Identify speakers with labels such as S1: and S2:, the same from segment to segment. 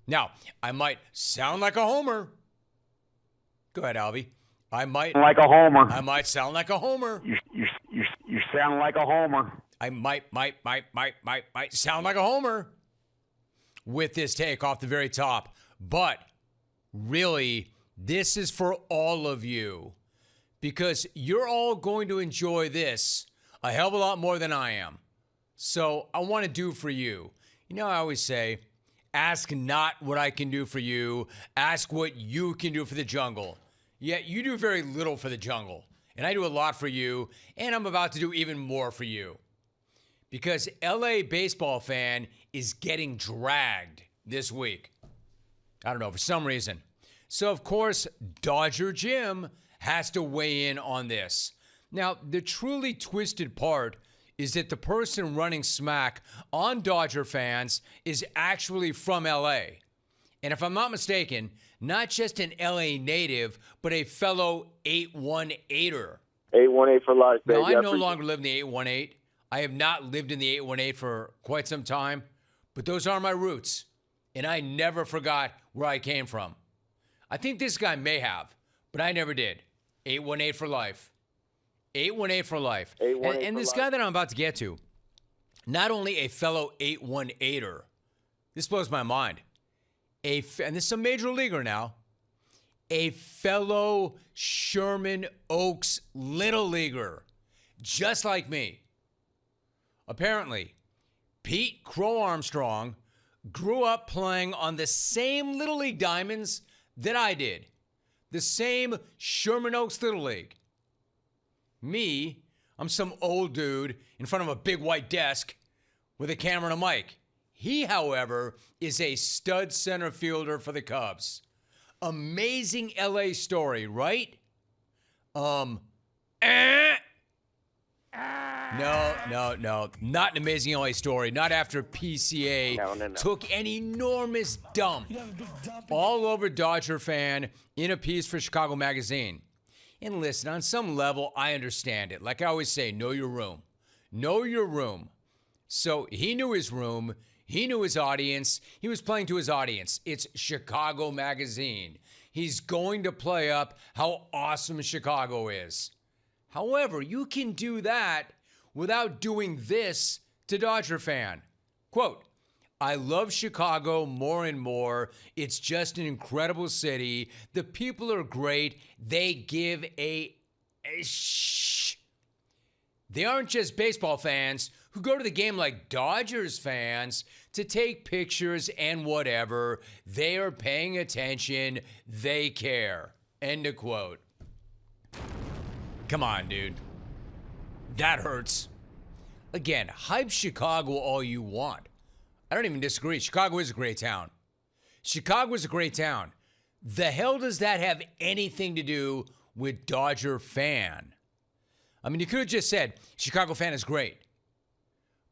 S1: Now, I might sound like a homer. Go ahead, Alvy. I might sound like a homer.
S2: You sound like a homer.
S1: I might sound like a homer with this take off the very top. But really, this is for all of you because you're all going to enjoy this a hell of a lot more than I am. So I want to do for you. You know, I always say, ask not what I can do for you. Ask what you can do for the jungle. Yet you do very little for the jungle. And I do a lot for you. And I'm about to do even more for you. Because LA baseball fan is getting dragged this week. I don't know, for some reason. So, of course, Dodger Jim has to weigh in on this. Now, the truly twisted part is that the person running smack on Dodger fans is actually from LA. And if I'm not mistaken, not just an LA native, but a fellow 818er.
S2: 818 for life, baby.
S1: Now, I no longer live in the 818. I have not lived in the 818 for quite some time, but those are my roots. And I never forgot where I came from. I think this guy may have, but I never did. 818 for life. 818 for life. And this guy that I'm about to get to, not only a fellow 818er, this blows my mind. And this is a major leaguer now, a fellow Sherman Oaks Little Leaguer, just like me. Apparently, Pete Crow-Armstrong grew up playing on the same Little League diamonds that I did. The same Sherman Oaks Little League. Me, I'm some old dude in front of a big white desk with a camera and a mic. He, however, is a stud center fielder for the Cubs. Amazing LA story, right? No. Not an amazing LA story. Not after PCA took an enormous dump all over Dodger fan in a piece for Chicago Magazine. And listen, on some level, I understand it. Like I always say, know your room. Know your room. So he knew his room. He knew his audience. He was playing to his audience. It's Chicago Magazine. He's going to play up how awesome Chicago is. However, you can do that without doing this to Dodger fan. Quote, I love Chicago more and more. It's just an incredible city. The people are great. They give a shh. They aren't just baseball fans who go to the game like Dodgers fans to take pictures and whatever. They are paying attention. They care. End of quote. Come on, dude. That hurts. Again, hype Chicago all you want. I don't even disagree. Chicago is a great town. Chicago is a great town. The hell does that have anything to do with Dodger fan? I mean, you could have just said, Chicago fan is great.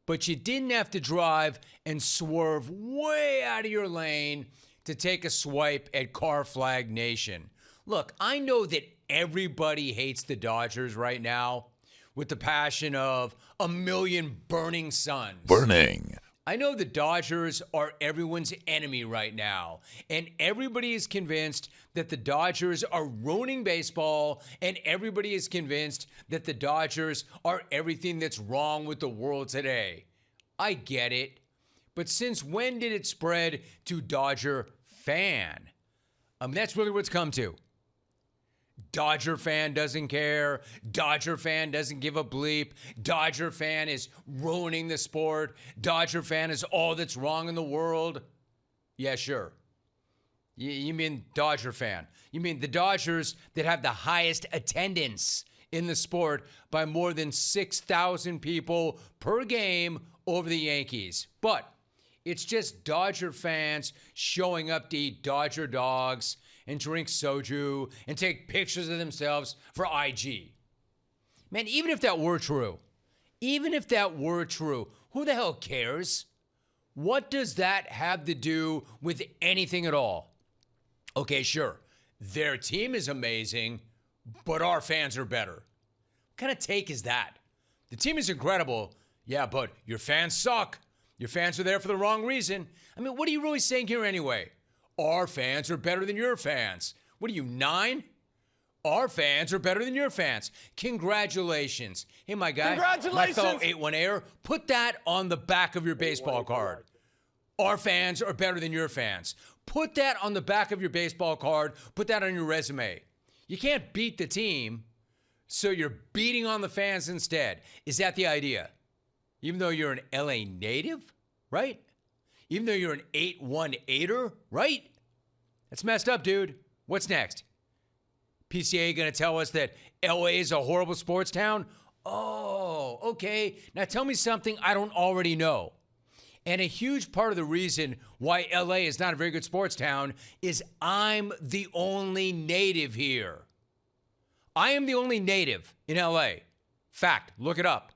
S1: But you didn't have to drive and swerve way out of your lane to take a swipe at Car Flag Nation. Look, I know that everybody hates the Dodgers right now with the passion of a million burning suns.
S3: Burning.
S1: I know the Dodgers are everyone's enemy right now, and everybody is convinced that the Dodgers are ruining baseball, and everybody is convinced that the Dodgers are everything that's wrong with the world today. I get it, but since when did it spread to Dodger fan? I mean, that's really what it's come to. Dodger fan doesn't care. Dodger fan doesn't give a bleep. Dodger fan is ruining the sport. Dodger fan is all that's wrong in the world. Yeah, sure. You mean Dodger fan. You mean the Dodgers that have the highest attendance in the sport by more than 6,000 people per game over the Yankees. But it's just Dodger fans showing up to eat Dodger dogs and drink soju and take pictures of themselves for IG. Man, even if that were true, who the hell cares? What does that have to do with anything at all? Okay, sure, their team is amazing, but our fans are better. What kind of take is that? The team is incredible, yeah, but your fans suck. Your fans are there for the wrong reason. I mean, what are you really saying here anyway? Our fans are better than your fans. What are you, 9? Our fans are better than your fans. Congratulations. Hey, my guy.
S3: Congratulations.
S1: My fellow 8-1-A'er, put that on the back of your baseball card. Our fans are better than your fans. Put that on the back of your baseball card. Put that on your resume. You can't beat the team, so you're beating on the fans instead. Is that the idea? Even though you're an LA native, right? Even though you're an 8-1-8er, right? That's messed up, dude. What's next? PCA going to tell us that LA is a horrible sports town? Oh, okay. Now tell me something I don't already know. And a huge part of the reason why LA is not a very good sports town is I'm the only native here. I am the only native in LA. Fact, look it up.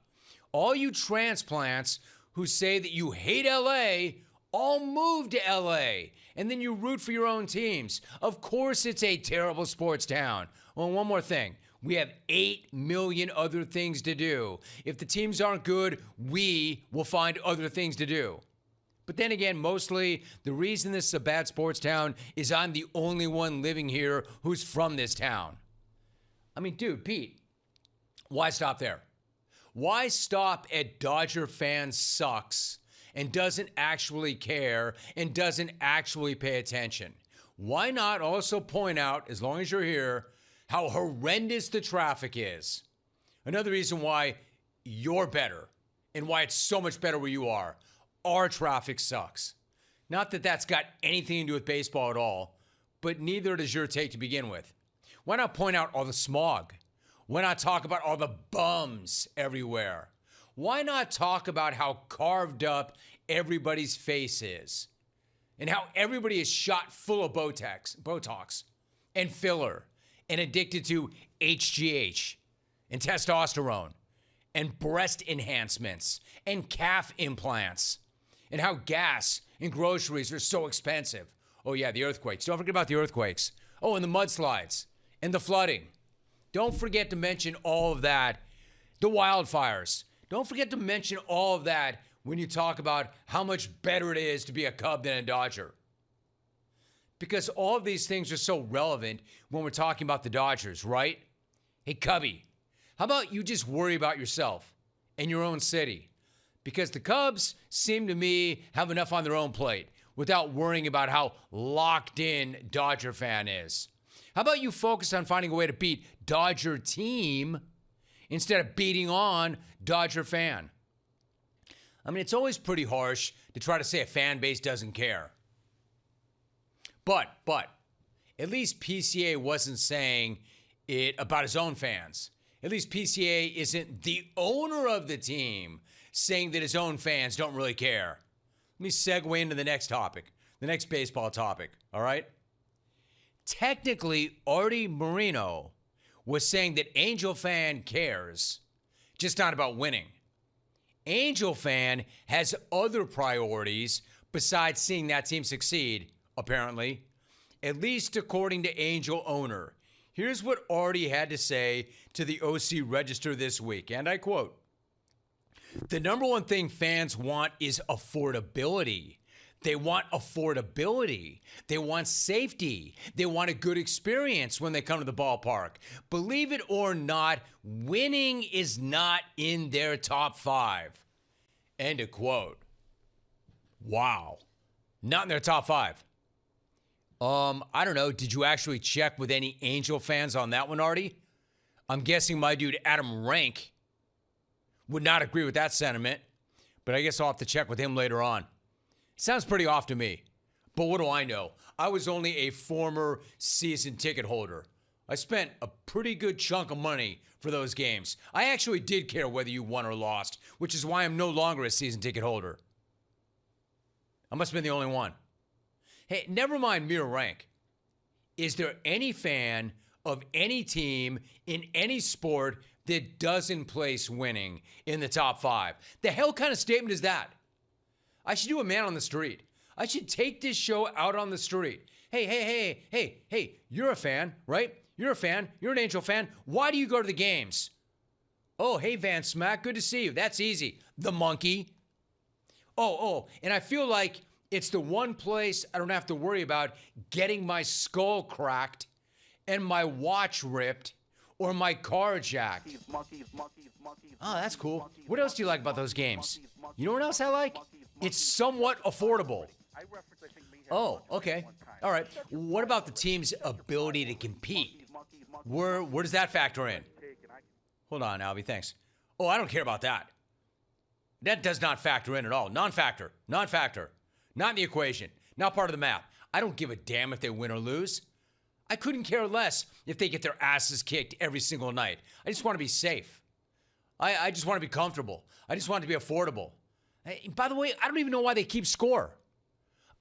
S1: All you transplants who say that you hate LA all move to LA, and then you root for your own teams. Of course it's a terrible sports town. Well, one more thing. We have 8 million other things to do. If the teams aren't good, we will find other things to do. But then again, mostly the reason this is a bad sports town is I'm the only one living here who's from this town. I mean, dude, Pete, why stop there? Why stop at Dodger fans sucks and doesn't actually care and doesn't actually pay attention? Why not also point out, as long as you're here, how horrendous the traffic is? Another reason why you're better and why it's so much better where you are. Our traffic sucks. Not that that's got anything to do with baseball at all, but neither does your take to begin with. Why not point out all the smog? Why not talk about all the bums everywhere? Why not talk about how carved up everybody's face is and how everybody is shot full of Botox and filler and addicted to HGH and testosterone and breast enhancements and calf implants and how gas and groceries are so expensive. Oh yeah, the earthquakes. Don't forget about the earthquakes. Oh, and the mudslides and the flooding. Don't forget to mention all of that. The wildfires. Don't forget to mention all of that when you talk about how much better it is to be a Cub than a Dodger. Because all of these things are so relevant when we're talking about the Dodgers, right? Hey, Cubby, how about you just worry about yourself and your own city? Because the Cubs seem to me have enough on their own plate without worrying about how locked in Dodger fan is. How about you focus on finding a way to beat Dodger team instead of beating on Dodger fan? I mean, it's always pretty harsh to try to say a fan base doesn't care. But, at least PCA wasn't saying it about his own fans. At least PCA isn't the owner of the team saying that his own fans don't really care. Let me segue into the next topic, the next baseball topic, all right? Technically, Arte Moreno was saying that Angel fan cares, just not about winning. Angel fan has other priorities besides seeing that team succeed, apparently, at least according to Angel owner. Here's what Arte had to say to the OC Register this week, and I quote, "The number one thing fans want is affordability. They want affordability. They want safety. They want a good experience when they come to the ballpark. Believe it or not, winning is not in their top 5. End of quote. Wow. Not in their top 5. I don't know. Did you actually check with any Angel fans on that one, Artie? I'm guessing my dude Adam Rank would not agree with that sentiment, but I guess I'll have to check with him later on. Sounds pretty off to me, but what do I know? I was only a former season ticket holder. I spent a pretty good chunk of money for those games. I actually did care whether you won or lost, which is why I'm no longer a season ticket holder. I must have been the only one. Hey, never mind mere rank. Is there any fan of any team in any sport that doesn't place winning in the top 5? The hell kind of statement is that? I should do a man on the street. I should take this show out on the street. Hey, you're a fan, right? You're a fan. You're an Angel fan. Why do you go to the games? Oh, hey, Van Smack, good to see you. That's easy. The monkey. Oh, and I feel like It's the one place I don't have to worry about getting my skull cracked and my watch ripped or my car jacked. Oh, that's cool. What else do you like about those games? You know what else I like? It's somewhat affordable. Oh, okay. All right. What about the team's ability to compete? Where does that factor in? Hold on, Albie. Thanks. Oh, I don't care about that. That does not factor in at all. Non-factor. Non-factor. Not in the equation. Not part of the math. I don't give a damn if they win or lose. I couldn't care less if they get their asses kicked every single night. I just want to be safe. I just want to be comfortable. I just want it to be affordable. Hey, by the way, I don't even know why they keep score.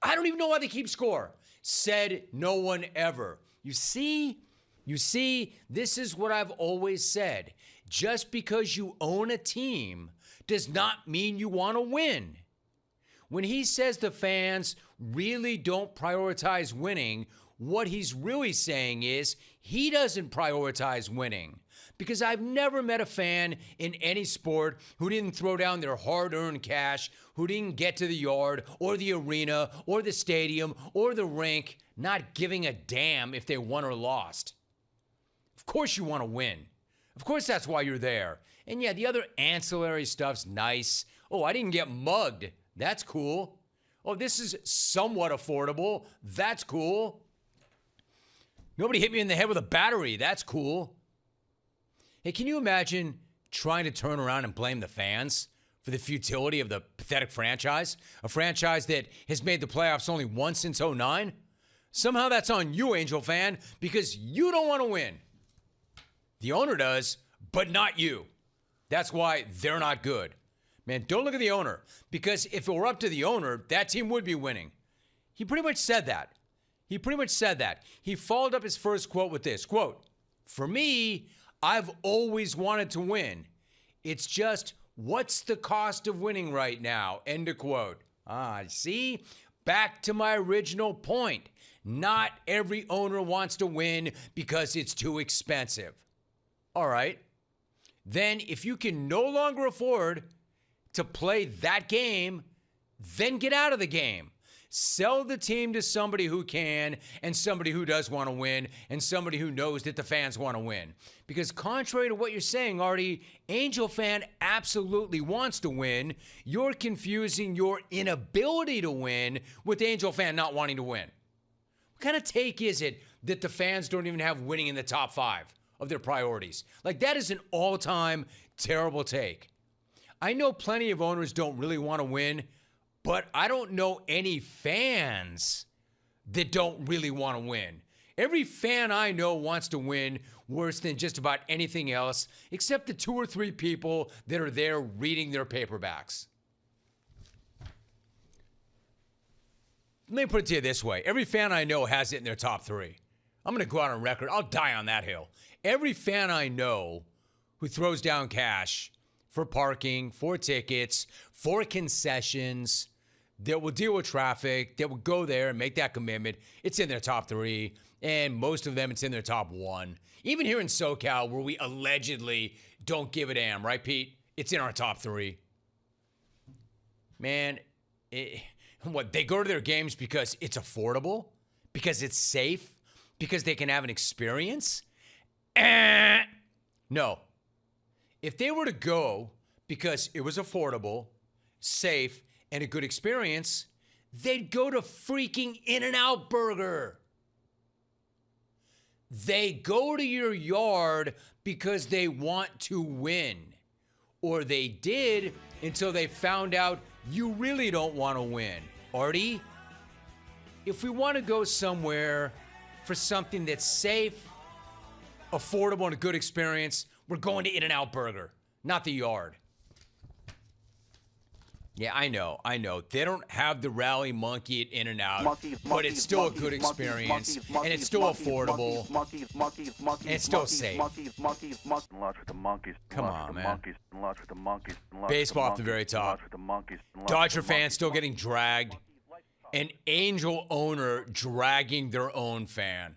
S1: I don't even know why they keep score. Said no one ever. You see, this is what I've always said. Just because you own a team does not mean you want to win. When he says the fans really don't prioritize winning, what he's really saying is he doesn't prioritize winning. Because I've never met a fan in any sport who didn't throw down their hard-earned cash, who didn't get to the yard or the arena or the stadium or the rink, not giving a damn if they won or lost. Of course you want to win. Of course that's why you're there. And yeah, the other ancillary stuff's nice. Oh, I didn't get mugged. That's cool. Oh, this is somewhat affordable. That's cool. Nobody hit me in the head with a battery. That's cool. Hey, can you imagine trying to turn around and blame the fans for the futility of the pathetic franchise? A franchise that has made the playoffs only once since 2009? Somehow that's on you, Angel fan, because you don't want to win. The owner does, but not you. That's why they're not good. Man, don't look at the owner, because if it were up to the owner, that team would be winning. He pretty much said that. He followed up his first quote with this, quote, "For me, I've always wanted to win. It's just, what's the cost of winning right now?" End of quote. See? Back to my original point. Not every owner wants to win because it's too expensive. All right. Then if you can no longer afford to play that game, then get out of the game. Sell the team to somebody who can, and somebody who does want to win, and somebody who knows that the fans want to win. Because contrary to what you're saying, Artie, Angel fan absolutely wants to win. You're confusing your inability to win with Angel fan not wanting to win. What kind of take is it that the fans don't even have winning in the top 5 of their priorities? Like, that is an all-time terrible take. I know plenty of owners don't really want to win, but I don't know any fans that don't really want to win. Every fan I know wants to win worse than just about anything else, except the 2 or 3 people that are there reading their paperbacks. Let me put it to you this way. Every fan I know has it in their top 3. I'm going to go out on record. I'll die on that hill. Every fan I know who throws down cash for parking, for tickets, for concessions, that will deal with traffic, that will go there and make that commitment, it's in their top 3. And most of them, it's in their top 1. Even here in SoCal, where we allegedly don't give a damn, right, Pete? It's in our top 3. Man, they go to their games because it's affordable? Because it's safe? Because they can have an experience? No. If they were to go because it was affordable, safe, and a good experience, they'd go to freaking In-N-Out Burger. They go to your yard because they want to win. Or they did until they found out you really don't want to win. Artie, if we want to go somewhere for something that's safe, affordable, and a good experience, we're going to In-N-Out Burger, not the yard. Yeah, I know. They don't have the rally monkey at In-N-Out, but it's still a good experience, and it's still affordable, and it's still safe. Come on, man. Baseball off the very top. Dodger fans still getting dragged. An Angel owner dragging their own fan.